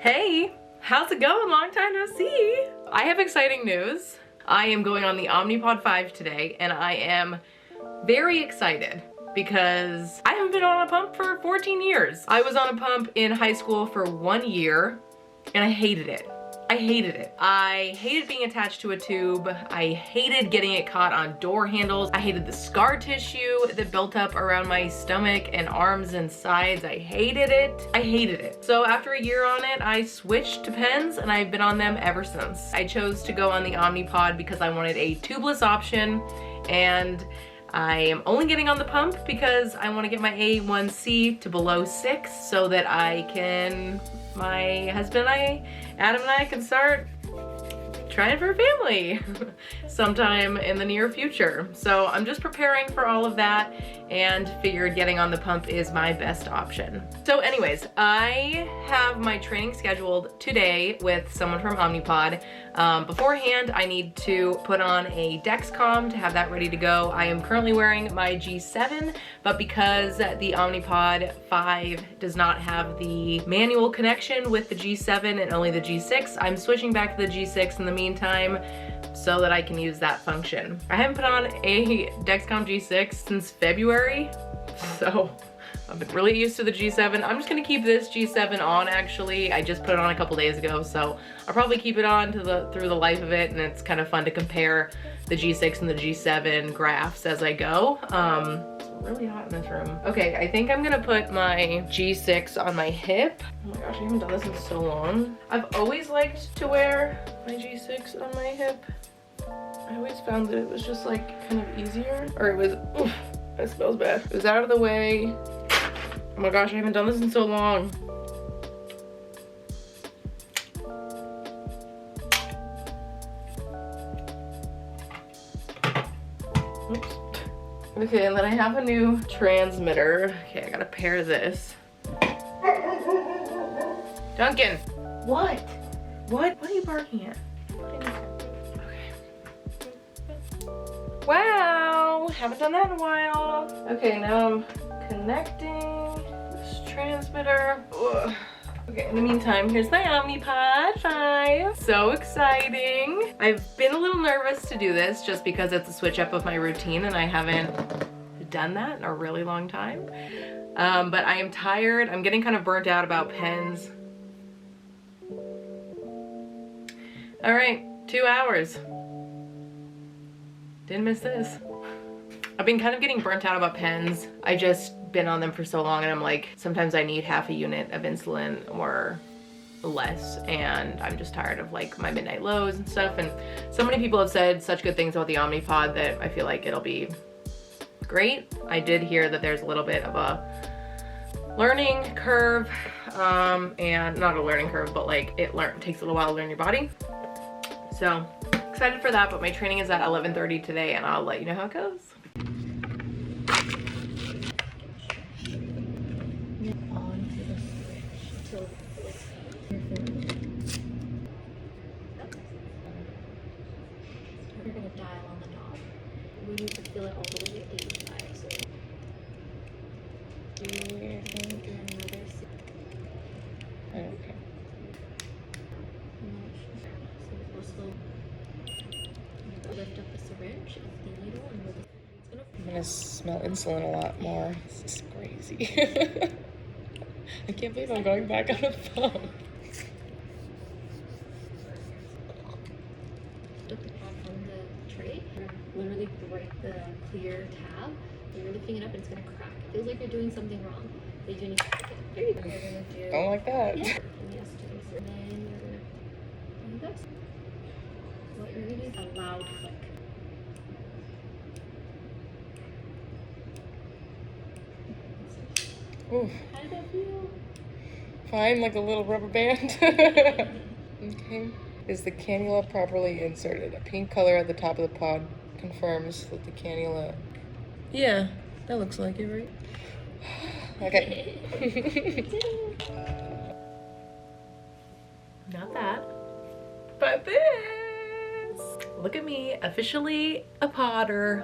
Hey, how's it going? Long time no see. I have exciting news. I am going on the Omnipod 5 today, and I am very excited because I haven't been on a pump for 14 years. I was on a pump in high school for 1 year, and I hated it. I hated it. I hated being attached to a tube. I hated getting it caught on door handles. I hated the scar tissue that built up around my stomach and arms and sides. I hated it. I hated it. So after a year on it, I switched to pens and I've been on them ever since. I chose to go on the Omnipod because I wanted a tubeless option, and I am only getting on the pump because I want to get my A1C to below 6 so that my husband and Adam and I can start trying for a family sometime in the near future. So I'm just preparing for all of that and figured getting on the pump is my best option. So anyways, I have my training scheduled today with someone from Omnipod. Beforehand, I need to put on a Dexcom to have that ready to go. I am currently wearing my G7, but because the Omnipod 5 does not have the manual connection with the G7 and only the G6, I'm switching back to the G6 in the meantime so that I can use that function. I haven't put on a Dexcom G6 since February, so I've been really used to the G7. I'm just gonna keep this G7 on actually. I just put it on a couple days ago, so I'll probably keep it on through the life of it, and it's kind of fun to compare the G6 and the G7 graphs as I go. It's really hot in this room. Okay, I think I'm gonna put my G6 on my hip. Oh my gosh, I haven't done this in so long. I've always liked to wear my G6 on my hip. I always found that it was just like kind of easier, or it was, oof, that smells bad. It was out of the way. Oh my gosh, I haven't done this in so long. Oops. Okay, and then I have a new transmitter. Okay, I gotta pair this. Duncan! What? What? What are you barking at? Wow, haven't done that in a while. Okay, now I'm connecting this transmitter. Ugh. Okay, in the meantime, here's my Omnipod 5. So exciting. I've been a little nervous to do this just because it's a switch up of my routine and I haven't done that in a really long time. But I am tired. I'm getting kind of burnt out about pens. All right, 2 hours. Didn't miss this. I've been kind of getting burnt out about pens. I just been on them for so long and I'm like, sometimes I need half a unit of insulin or less, and I'm just tired of like my midnight lows and stuff. And so many people have said such good things about the Omnipod that I feel like it'll be great. I did hear that there's a little bit of a learning curve, and not a learning curve, but like it takes a little while to learn your body. So excited for that, but my training is at 11:30 today and I'll let you know how it goes. We're going to dial on the knob. We need to feel it all the way to 85. So Okay. Lift up the syringe, the needle, and I'm gonna smell insulin a lot more. This is crazy. I can't believe I'm going back on the pump. Put the pad on the tray, literally break the clear tab. You're lifting it up and it's gonna crack. It feels like you're doing something wrong. But you do need to crack it. There you go. You're gonna do. Don't like that. Yeah. And yes, and then you're gonna do this. What you're gonna do is a loud click. Ooh. How did that feel? Fine, like a little rubber band. Okay. Is the cannula properly inserted? A pink color at the top of the pod confirms that the cannula... Yeah, that looks like it, right? Okay. Not that, but this. Look at me, officially a podder.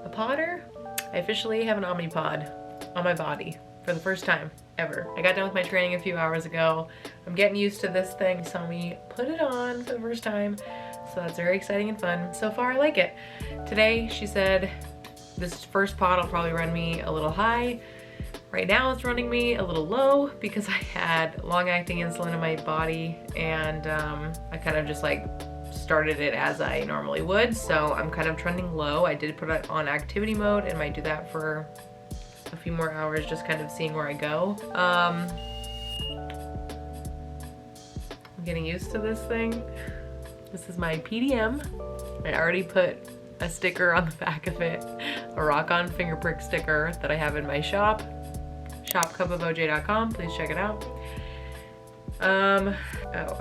A podder? I officially have an Omnipod on my body for the first time. ever. I got done with my training a few hours ago. I'm getting used to this thing. You saw me put it on for the first time. So that's very exciting and fun. So far, I like it. Today, she said this first pod will probably run me a little high. Right now, it's running me a little low because I had long-acting insulin in my body, and I kind of just like started it as I normally would. So I'm kind of trending low. I did put it on activity mode and might do that for a few more hours, just kind of seeing where I go. I'm getting used to this thing. This is my PDM. I already put a sticker on the back of it, a rock-on finger prick sticker that I have in my shop, shopcupofoj.com. Please check it out. Oh,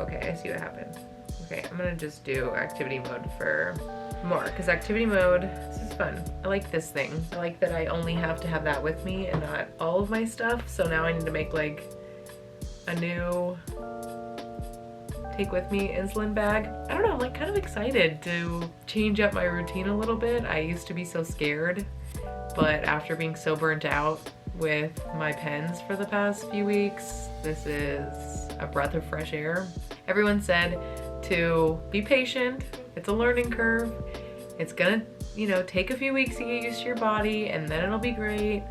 okay, I see what happened. Okay, I'm gonna just do activity mode for more, because activity mode, this is fun. I like this thing. I like that I only have to have that with me and not all of my stuff. So now I need to make like a new take with me insulin bag. I don't know, I'm like kind of excited to change up my routine a little bit. I used to be so scared, but after being so burnt out with my pens for the past few weeks, this is a breath of fresh air. Everyone said to be patient. It's a learning curve. It's gonna, you know, take a few weeks to get used to your body, and then it'll be great.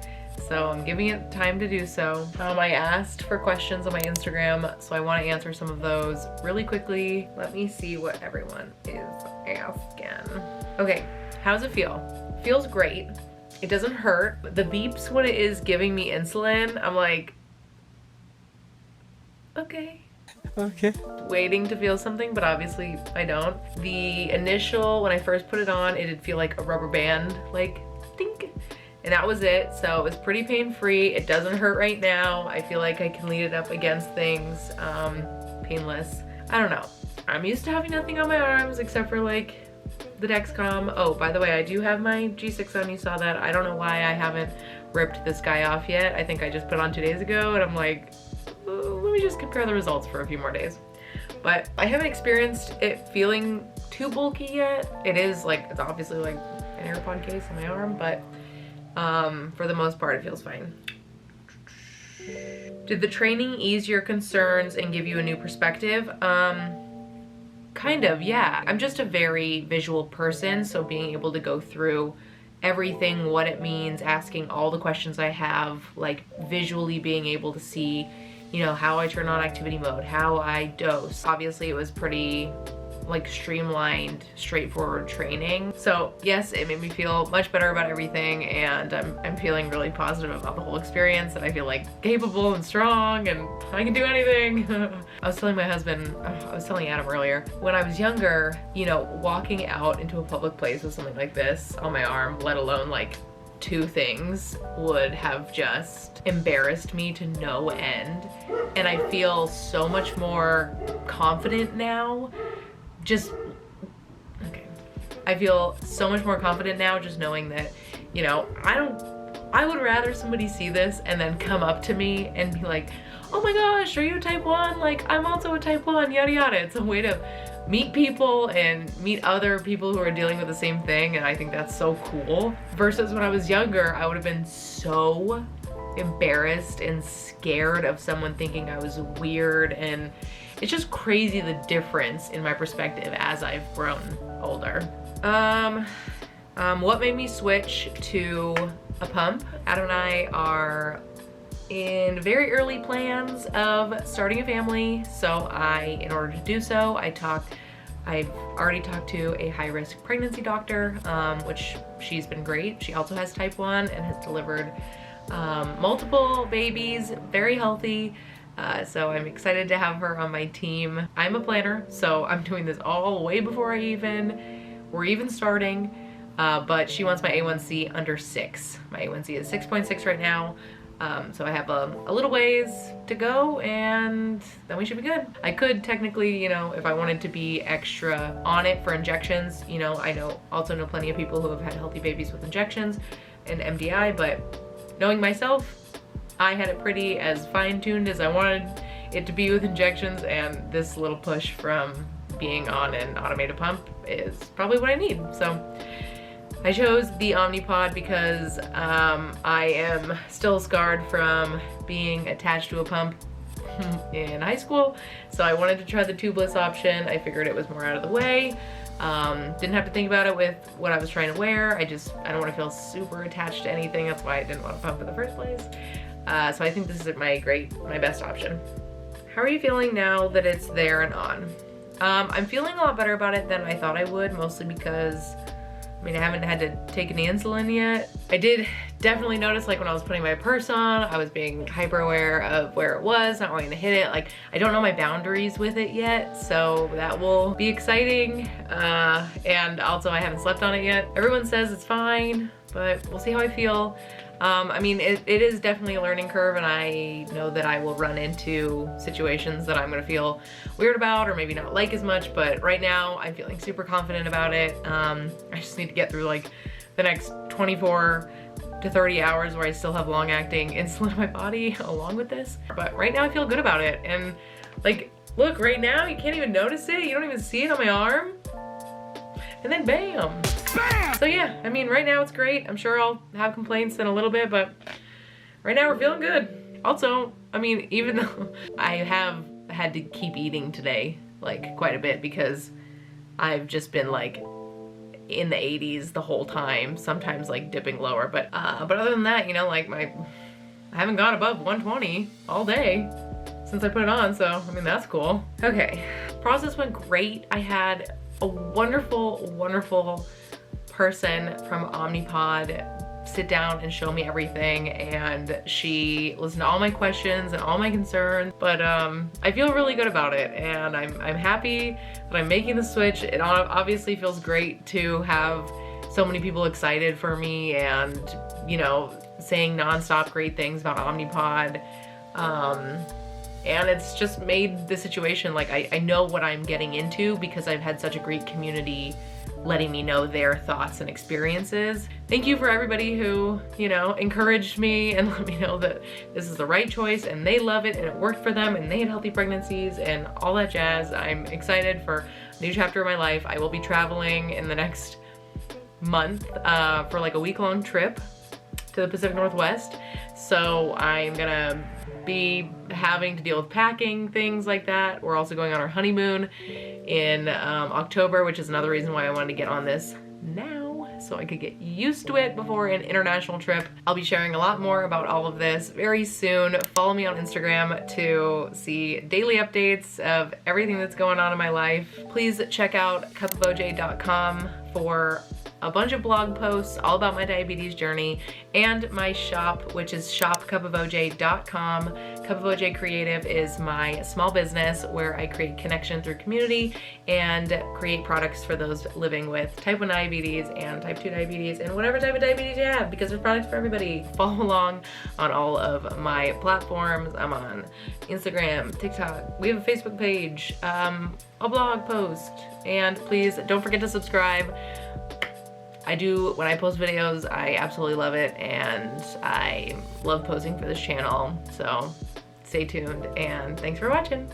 So I'm giving it time to do so. I asked for questions on my Instagram, so I want to answer some of those really quickly. Let me see what everyone is asking. Okay, how's it feel? Feels great. It doesn't hurt. The beeps when it is giving me insulin, I'm like, okay. Okay. Waiting to feel something, but obviously I don't. The initial, when I first put it on, it did feel like a rubber band, like dink. And that was it. So it was pretty pain-free. It doesn't hurt right now. I feel like I can lead it up against things, painless. I don't know. I'm used to having nothing on my arms except for like the Dexcom. Oh, by the way, I do have my G6 on. You saw that. I don't know why I haven't ripped this guy off yet. I think I just put it on 2 days ago, and I'm like, let me just compare the results for a few more days. But I haven't experienced it feeling too bulky yet. It is like, it's obviously like an AirPod case on my arm, but for the most part, it feels fine. Did the training ease your concerns and give you a new perspective? Kind of, yeah. I'm just a very visual person, so being able to go through everything, what it means, asking all the questions I have, like visually being able to see, you know, how I turn on activity mode, how I dose. Obviously, it was pretty like streamlined, straightforward training. So yes, it made me feel much better about everything, and I'm feeling really positive about the whole experience, and I feel like capable and strong and I can do anything. I was telling my husband, I was telling Adam earlier, when I was younger, you know, walking out into a public place with something like this on my arm, let alone like 2 things, would have just embarrassed me to no end. And I feel so much more confident now. I feel so much more confident now just knowing that, you know, I would rather somebody see this and then come up to me and be like, oh my gosh, are you a type 1? Like, I'm also a type 1, yada yada. It's a way to meet people and meet other people who are dealing with the same thing, and I think that's so cool. Versus when I was younger, I would have been so embarrassed and scared of someone thinking I was weird, and it's just crazy the difference in my perspective as I've grown older. What made me switch to a pump? Adam and I are in very early plans of starting a family, so in order to do so, I've already talked to a high-risk pregnancy doctor, which she's been great. She also has type 1 and has delivered multiple babies, very healthy. So I'm excited to have her on my team. I'm a planner, so I'm doing this all way before we're even starting, but she wants my A1C under 6. My A1C is 6.6 right now, so I have a little ways to go, and then we should be good. I could technically, you know, if I wanted to be extra on it for injections, you know, I also know plenty of people who have had healthy babies with injections and MDI, but knowing myself, I had it pretty as fine-tuned as I wanted it to be with injections, and this little push from being on an automated pump is probably what I need. So I chose the Omnipod because I am still scarred from being attached to a pump in high school, so I wanted to try the tubeless option. I figured it was more out of the way. Didn't have to think about it with what I was trying to wear. I don't want to feel super attached to anything. That's why I didn't want a pump in the first place. So I think this is my best option. How are you feeling now that it's there and on? I'm feeling a lot better about it than I thought I would, mostly because I haven't had to take any insulin yet. I did definitely notice, like when I was putting my purse on, I was being hyper aware of where it was, not wanting to hit it. Like, I don't know my boundaries with it yet, so that will be exciting. And also I haven't slept on it yet. Everyone says it's fine, but we'll see how I feel. It is definitely a learning curve, and I know that I will run into situations that I'm gonna feel weird about or maybe not like as much, but right now I'm feeling super confident about it. I just need to get through like the next 24 to 30 hours where I still have long-acting insulin in my body along with this. But right now I feel good about it, and like, look, right now you can't even notice it. You don't even see it on my arm. And then bam! Bam! So yeah, right now it's great. I'm sure I'll have complaints in a little bit, but right now we're feeling good. Also, even though I have had to keep eating today, like quite a bit, because I've just been like in the 80s the whole time, sometimes like dipping lower, but other than that, I haven't gone above 120 all day since I put it on, so that's cool. Okay, process went great. I had a wonderful person from Omnipod sit down and show me everything, and she listened to all my questions and all my concerns, but I feel really good about it, and I'm happy that I'm making the switch. It obviously feels great to have so many people excited for me and saying nonstop great things about Omnipod. And it's just made the situation, like, I know what I'm getting into because I've had such a great community letting me know their thoughts and experiences. Thank you for everybody who, encouraged me and let me know that this is the right choice and they love it and it worked for them and they had healthy pregnancies and all that jazz. I'm excited for a new chapter of my life. I will be traveling in the next month for like a week-long trip to the Pacific Northwest. So I'm gonna be having to deal with packing, things like that. We're also going on our honeymoon in October, which is another reason why I wanted to get on this now, so I could get used to it before an international trip. I'll be sharing a lot more about all of this very soon. Follow me on Instagram to see daily updates of everything that's going on in my life. Please check out cupofoj.com for a bunch of blog posts all about my diabetes journey, and my shop, which is shopcupofoj.com. Cup of OJ Creative is my small business where I create connection through community and create products for those living with type 1 diabetes and type 2 diabetes and whatever type of diabetes you have, because there's products for everybody. Follow along on all of my platforms. I'm on Instagram, TikTok. We have a Facebook page, a blog post, and please don't forget to subscribe. When I post videos, I absolutely love it, and I love posting for this channel, so stay tuned, and thanks for watching.